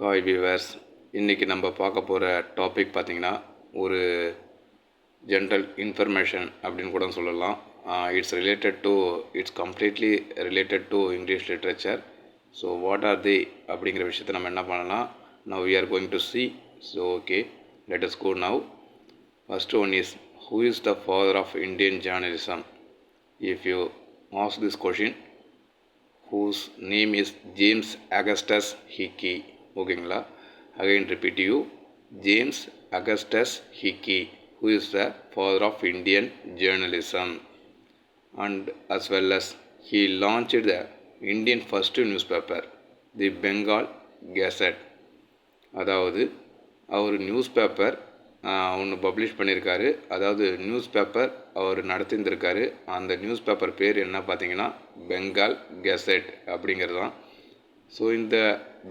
Hi viewers, இன்றைக்கி நம்ம பார்க்க போகிற டாபிக் பார்த்திங்கன்னா ஒரு ஜென்ரல் இன்ஃபர்மேஷன் அப்படின்னு கூட சொல்லலாம். It's completely related to English literature. So what are they அப்படிங்கிற விஷயத்தை நம்ம என்ன பண்ணலாம், now we are going to see. So okay, let us go now. First one is, who is the father of Indian journalism? If you ask this question, whose name is James Augustus Hickey. ஓகேங்களா, again repeat you, James Augustus Hickey, who is the father of Indian journalism, and as well as he launched the Indian first newspaper, the Bengal Gazette. அதாவது அவர் news paper ஒன்று publish பண்ணியிருக்காரு. அதாவது news paper அவர் நடத்தியிருந்திருக்காரு. அந்த news paper பேர் என்ன பார்த்தீங்கன்னா Bengal gazette அப்படிங்கிறது தான். ஸோ இந்த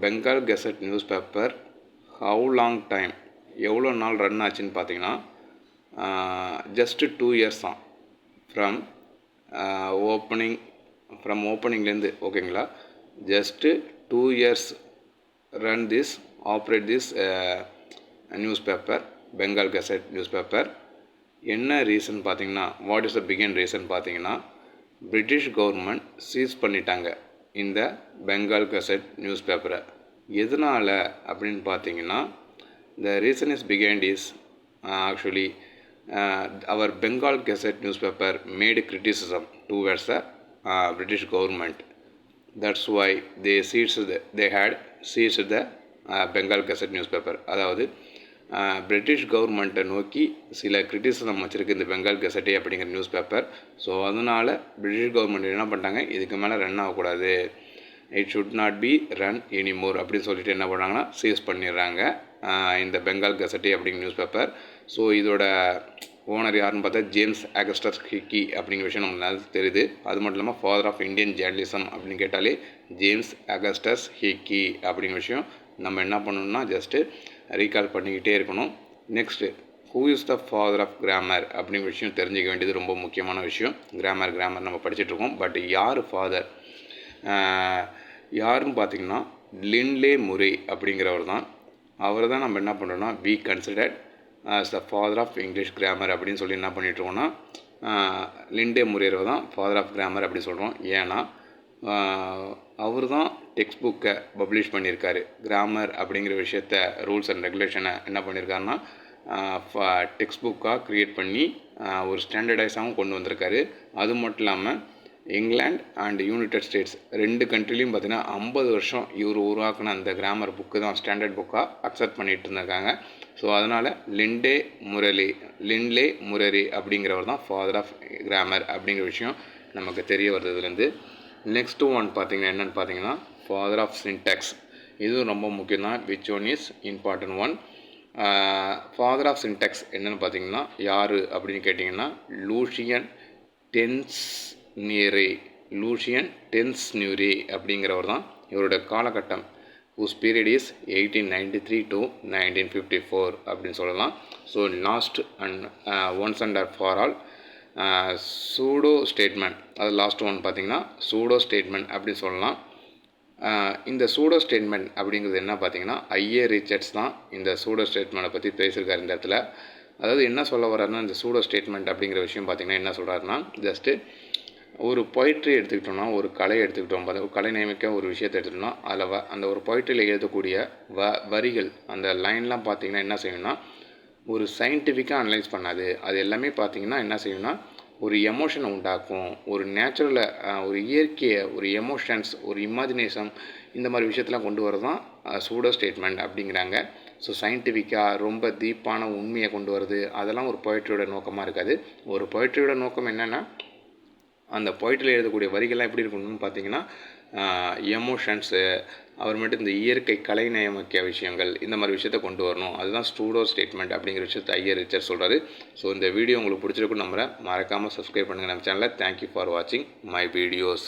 Bengal gazette news paper how long time, எவ்வளோ நாள் ரன் ஆச்சுன்னு பார்த்தீங்கன்னா ஜஸ்ட்டு 2 இயர்ஸ் தான். ஃப்ரம் ஓப்பனிங்லேருந்து. ஓகேங்களா, just 2 years run this, operate this news paper, Bengal gazette news paper. என்ன ரீசன் பார்த்தீங்கன்னா, what is the begin reason பார்த்தீங்கன்னா, பிரிட்டிஷ் கவர்மெண்ட் சீஸ் பண்ணிட்டாங்க இந்த பெங்கால் கெசட் நியூஸ் பேப்பரை. எதனால் அப்படின்னு பார்த்தீங்கன்னா, the reason is behind is actually அவர் Bengal gazette news paper made criticism towards the British government. That's why they had seized the Bengal gazette news paper. அதாவது British கவர்மெண்ட்டை நோக்கி சில கிரிட்டிசிசம் வச்சுருக்கு இந்த பெங்கால் கெசட்டே அப்படிங்கிற நியூஸ் பேப்பர். ஸோ அதனால் பிரிட்டிஷ் கவர்மெண்ட் என்ன பண்ணிட்டாங்க, இதுக்கு மேலே ரன் ஆகக்கூடாது, it should not be run anymore அப்படின்னு சொல்லிட்டு என்ன பண்ணாங்கன்னா சீஸ் பண்ணிடுறாங்க இந்த பெங்கால் கெசட்டே அப்படிங்கிற நியூஸ் பேப்பர். ஸோ இதோட ஓனர் யாருன்னு பார்த்தா ஜேம்ஸ் அகஸ்டஸ் ஹிக்கி அப்படிங்கிற விஷயம் நமக்கு நல்லா தெரியுது. அது மட்டும் இல்லாமல் ஃபாதர் ஆஃப் இந்தியன் ஜேர்னலிசம் அப்படின்னு கேட்டாலே ஜேம்ஸ் அகஸ்டஸ் ஹிக்கி அப்படிங்கிற விஷயம் நம்ம என்ன பண்ணணும்னா ஜஸ்ட்டு ரீகால் பண்ணிக்கிட்டே இருக்கணும். Next, who is the father of grammar அப்படிங்கிற விஷயம் தெரிஞ்சிக்க வேண்டியது ரொம்ப முக்கியமான விஷயம். கிராமர் நம்ம படிச்சுட்ருக்கோம். பட் யார் ஃபாதர், யாருன்னு பார்த்திங்கன்னா லின்லே முரே அப்படிங்கிறவர் தான். அவர் தான் நம்ம என்ன பண்ணுறோன்னா we considered as the father of English grammar அப்படின்னு சொல்லி என்ன பண்ணிகிட்ருக்கோன்னா லின்லே முரேவை தான் ஃபாதர் ஆஃப் கிராமர் அப்படி சொல்கிறோம். ஏன்னா அவர் தான் டெக்ஸ்ட் புக்கை பப்ளிஷ் பண்ணியிருக்காரு. கிராமர் அப்படிங்கிற விஷயத்த, ரூல்ஸ் அண்ட் ரெகுலேஷனை என்ன பண்ணியிருக்காருன்னா டெக்ஸ்ட் புக்காக க்ரியேட் பண்ணி ஒரு ஸ்டாண்டர்டைஸாகவும் கொண்டு வந்திருக்காரு. அது மட்டும் இல்லாமல் இங்கிலாந்து அண்ட் யுனைடெட் ஸ்டேட்ஸ் 2 கண்ட்ரிலையும் பார்த்திங்கன்னா 50 வருஷம் இவர் உருவாக்கின அந்த கிராமர் புக்கு தான் ஸ்டாண்டர்ட் புக்காக அக்செப்ட் பண்ணிகிட்டு இருந்திருக்காங்க. ஸோ அதனால் லின்லே முரே அப்படிங்கிறவர் தான் ஃபாதர் ஆஃப் கிராமர் அப்படிங்கிற விஷயம் நமக்கு தெரிய வருதுலேருந்து. நெக்ஸ்ட் ஒன் பார்த்திங்கன்னா என்னென்னு பார்த்தீங்கன்னா ஃபாதர் ஆஃப் சின்டாக்ஸ். இதுவும் ரொம்ப முக்கியம் தான். Which one is important one. Father of syntax என்னென்னு பார்த்தீங்கன்னா யார் அப்படின்னு கேட்டிங்கன்னா லூசியன் டென்ஸ்னியூரே அப்படிங்கிறவர் தான். இவரோட காலகட்டம் whose period is 1893 to 1954 அப்படின்னு சொல்லலாம். So last and once and for all pseudo statement, அது லாஸ்ட் ஒன் பார்த்திங்கன்னா சூடோ ஸ்டேட்மெண்ட் அப்படின்னு சொல்லலாம். இந்த சூடோ ஸ்டேட்மெண்ட் அப்படிங்கிறது என்ன பார்த்தீங்கன்னா ஐஏ ரிச்சர்ட்ஸ் தான் இந்த சூடோ ஸ்டேட்மெண்ட்டை பற்றி பேசியிருக்காரு இந்த இடத்துல. அதாவது என்ன சொல்ல வர்றாருன்னா, இந்த சூடோ ஸ்டேட்மெண்ட் அப்படிங்கிற விஷயம் பார்த்திங்கன்னா என்ன சொல்கிறாருன்னா, ஜஸ்ட்டு ஒரு பொயிட்ரி எடுத்துக்கிட்டோம்னா, ஒரு கலை எடுத்துக்கிட்டோம், ஒரு கலை நியமிக்க ஒரு விஷயத்தை எடுத்துக்கிட்டோம்னா அதில் அந்த ஒரு பொயிட்ரியில் எழுதக்கூடிய வரிகள், அந்த லைன்லாம் பார்த்திங்கன்னா என்ன செய்யணும்னா ஒரு சயின்டிஃபிக்காக அனலைஸ் பண்ணாது. அது எல்லாமே பார்த்திங்கன்னா என்ன செய்யணும்னா ஒரு எமோஷனை உண்டாக்கும், ஒரு நேச்சுரலை, ஒரு இயற்கையை, ஒரு எமோஷன்ஸ், ஒரு இமேஜினேஷன், இந்த மாதிரி விஷயத்தெலாம் கொண்டு வரது தான் சூடோ ஸ்டேட்மெண்ட் அப்படிங்கிறாங்க. ஸோ சயின்டிஃபிக்காக ரொம்ப டீப்பான உண்மையை கொண்டு வருது, அதெல்லாம் ஒரு பொயிட்ரியோட நோக்கமாக இருக்காது. ஒரு பொயிட்ரியோட நோக்கம் என்னென்னா அந்த பொயிட்ரியில் எழுதக்கூடிய வரிகள்லாம் எப்படி இருக்கணும்னு பார்த்தீங்கன்னா எமோஷன்ஸு, அப்புறமேட்டு இந்த இயற்கை கலை நியமிக்க விஷயங்கள், இந்த மாதிரி விஷயத்தை கொண்டு வரணும். அதுதான் சூடோ ஸ்டேட்மெண்ட் அப்படிங்கிற விஷயத்தை ஐஏ ரிச்சர்ட் சொல்கிறாரு. ஸோ இந்த வீடியோ உங்களுக்கு பிடிச்சிருக்குன்னு நம்புகிறேன். மறக்காமல் சப்ஸ்கிரைப் பண்ணுங்கள் நம்ம சேனலை. தேங்க்யூ ஃபார் வாட்சிங் மை வீடியோஸ்.